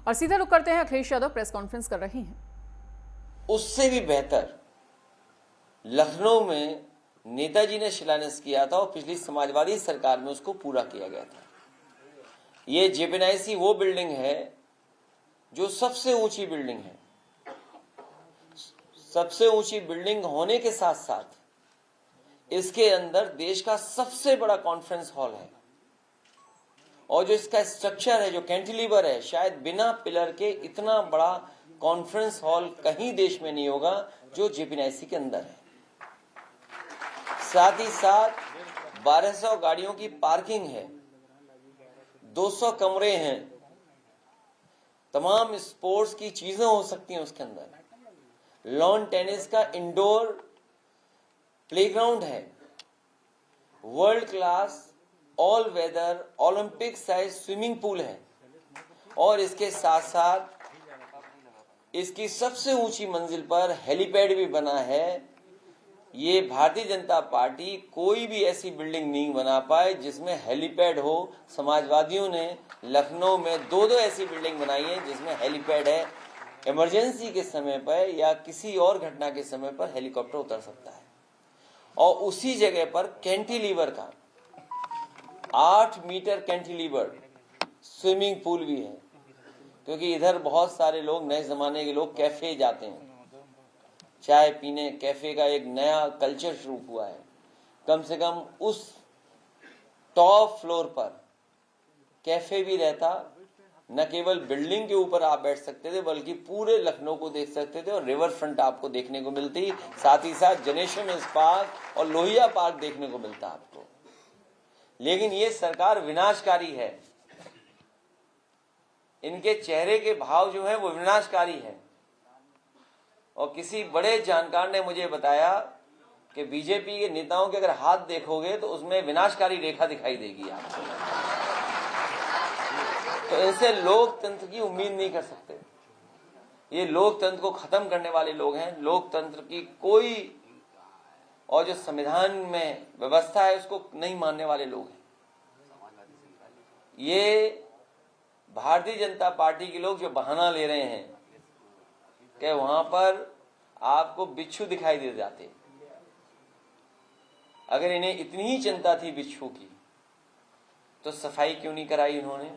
और सीधा रुक करते हैं, अखिलेश यादव प्रेस कॉन्फ्रेंस कर रहे हैं। उससे भी बेहतर लखनऊ में नेताजी ने शिलान्यास किया था और पिछली समाजवादी सरकार में उसको पूरा किया गया था। ये जेपीएनआईसी वो बिल्डिंग है जो सबसे ऊंची बिल्डिंग है। सबसे ऊंची बिल्डिंग होने के साथ साथ इसके अंदर देश का सबसे बड़ा कॉन्फ्रेंस हॉल है और जो इसका स्ट्रक्चर है, जो कैंटिलीवर है, शायद बिना पिलर के इतना बड़ा कॉन्फ्रेंस हॉल कहीं देश में नहीं होगा जो जेपीएनआईसी के अंदर है। साथ ही साथ 1200 गाड़ियों की पार्किंग है, 200 कमरे हैं, तमाम स्पोर्ट्स की चीजें हो सकती हैं उसके अंदर, लॉन टेनिस का इंडोर प्लेग्राउंड है, world class all weather Olympic size swimming pool है और इसके साथ साथ इसकी सबसे ऊंची मंजिल पर हेलीपैड भी बना है। ये भारतीय जनता पार्टी कोई भी ऐसी बिल्डिंग नहीं बना पाए जिसमें हेलीपैड हो। समाजवादियों ने लखनऊ में दो ऐसी बिल्डिंग बनाई है जिसमें हेलीपैड है। इमरजेंसी के समय पर या किसी और घटना के समय पर हेलीकॉप्टर उतर सकता है। और उसी जगह पर कैंटिलीवर का 8 मीटर कैंटिलीवर स्विमिंग पूल भी है, क्योंकि इधर बहुत सारे लोग, नए जमाने के लोग कैफे जाते हैं, चाय पीने। कैफे का एक नया कल्चर शुरू हुआ है। कम से कम उस टॉप फ्लोर पर कैफे भी रहता। न केवल बिल्डिंग के ऊपर आप बैठ सकते थे बल्कि पूरे लखनऊ को देख सकते थे और रिवर फ्रंट आपको देखने को मिलती। साथ ही साथ जनेश्वर मिल्स पार्क और लोहिया पार्क देखने को मिलता आपको। लेकिन ये सरकार विनाशकारी है। इनके चेहरे के भाव जो है वो विनाशकारी है। और किसी बड़े जानकार ने मुझे बताया कि बीजेपी के नेताओं के अगर हाथ देखोगे तो उसमें विनाशकारी रेखा दिखाई देगी आपको। तो इनसे लोकतंत्र की उम्मीद नहीं कर सकते। ये लोकतंत्र को खत्म करने वाले लोग हैं। लोकतंत्र की कोई और जो संविधान में व्यवस्था है उसको नहीं मानने वाले लोग हैं। ये भारतीय जनता पार्टी के लोग जो बहाना ले रहे हैं कि वहां पर आपको बिच्छू दिखाई दे जाते। अगर इन्हें इतनी ही चिंता थी बिच्छू की तो सफाई क्यों नहीं कराई इन्होंने?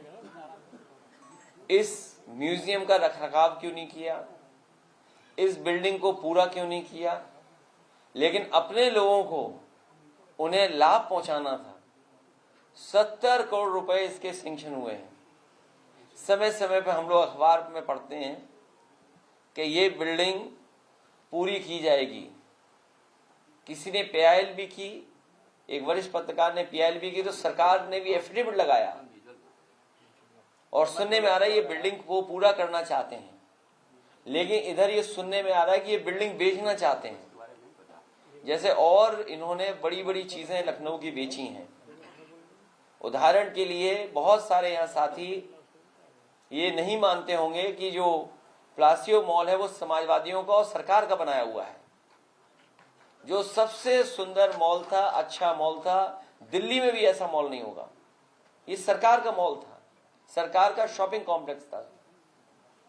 इस म्यूजियम का रखरखाव क्यों नहीं किया? इस बिल्डिंग को पूरा क्यों नहीं किया? लेकिन अपने लोगों को उन्हें लाभ पहुंचाना था। 70 करोड़ रुपए इसके सैंक्शन हुए हैं। समय समय पर हम लोग अखबार में पढ़ते हैं कि ये बिल्डिंग पूरी की जाएगी। किसी ने पीआईएल भी की, एक वरिष्ठ पत्रकार ने पीआईएल भी की, तो सरकार ने भी एफिडेविट लगाया और सुनने में आ रहा है ये बिल्डिंग को पूरा करना चाहते हैं। लेकिन इधर ये सुनने में आ रहा है कि ये बिल्डिंग बेचना चाहते हैं। जैसे और इन्होंने बड़ी बड़ी चीजें लखनऊ की बेची हैं। उदाहरण के लिए बहुत सारे यहाँ साथी ये नहीं मानते होंगे कि जो प्लासियो मॉल है वो समाजवादियों का और सरकार का बनाया हुआ है। जो सबसे सुंदर मॉल था, अच्छा मॉल था, दिल्ली में भी ऐसा मॉल नहीं होगा। ये सरकार का मॉल था, सरकार का शॉपिंग कॉम्प्लेक्स था।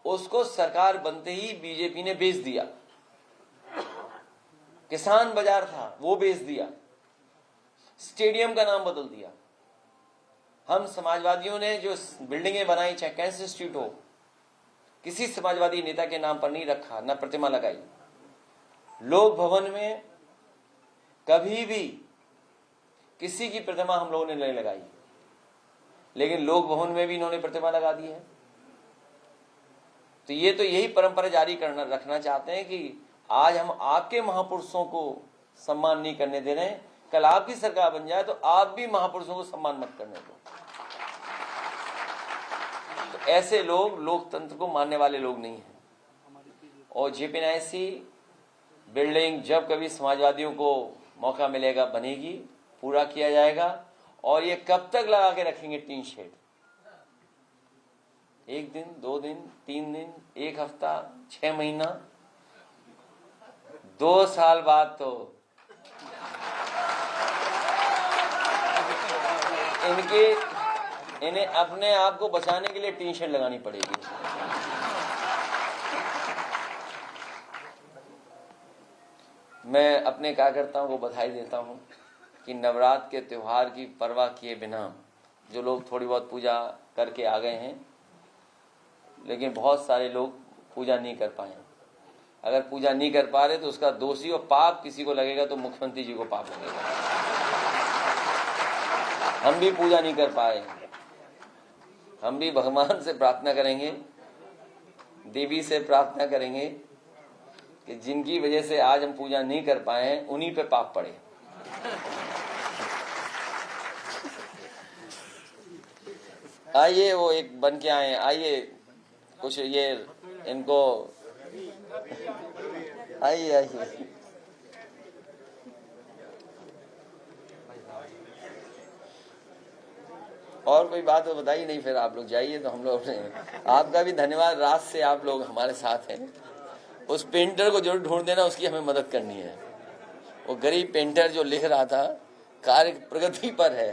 उसको सरकार बनते ही बीजेपी ने बेच दिया। किसान बाजार था वो बेच दिया। स्टेडियम का नाम बदल दिया। हम समाजवादियों ने जो बिल्डिंगें बनाई, चाहे कैंसर स्ट्रीट हो, किसी समाजवादी नेता के नाम पर नहीं रखा, न प्रतिमा लगाई। लोक भवन में कभी भी किसी की प्रतिमा हम लोगों ने नहीं लगाई, लेकिन लोक भवन में भी इन्होंने प्रतिमा लगा दी है। तो ये तो यही परंपरा जारी करना रखना चाहते हैं कि आज हम आपके महापुरुषों को सम्मान नहीं करने दे रहे हैं, कल आपकी सरकार बन जाए तो आप भी महापुरुषों को सम्मान मत करने दो। तो ऐसे लोग लोकतंत्र को मानने वाले लोग नहीं हैं। और जेपीएनआईसी बिल्डिंग जब कभी समाजवादियों को मौका मिलेगा बनेगी, पूरा किया जाएगा। और ये कब तक लगा के रखेंगे टीन शेड? 1 दिन, 2 दिन, 3 दिन, 1 हफ्ता, 6 महीना, 2 साल बाद तो इन्हें अपने आप को बचाने के लिए टी शर्ट लगानी पड़ेगी। मैं अपने कार्यकर्ताओं को बधाई देता हूं कि नवरात्र के त्योहार की परवाह किए बिना जो लोग थोड़ी बहुत पूजा करके आ गए हैं, लेकिन बहुत सारे लोग पूजा नहीं कर पाए। अगर पूजा नहीं कर पा रहे तो उसका दोषी और पाप किसी को लगेगा तो मुख्यमंत्री जी को पाप लगेगा। हम भी पूजा नहीं कर पाए, हम भी भगवान से प्रार्थना करेंगे, देवी से प्रार्थना करेंगे कि जिनकी वजह से आज हम पूजा नहीं कर पाए हैं उन्हीं पे पाप पड़े। आइए वो एक बन के आए, आइए कुछ ये इनको आइए आइए। और कोई बात तो बताइए नहीं, फिर आप लोग जाइए तो हम लोग आपका भी धन्यवाद। रात से आप लोग हमारे साथ हैं। उस पेंटर को जरूर ढूंढ देना, उसकी हमें मदद करनी है। वो गरीब पेंटर जो लिख रहा था कार्य प्रगति पर है।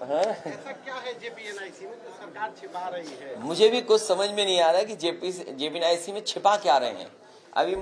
ऐसा क्या है जेपीएनआईसी में तो सरकार छिपा रही है? मुझे भी कुछ समझ में नहीं आ रहा है कि जेपीएनआईसी में छिपा क्या रहे हैं। अभी मुझे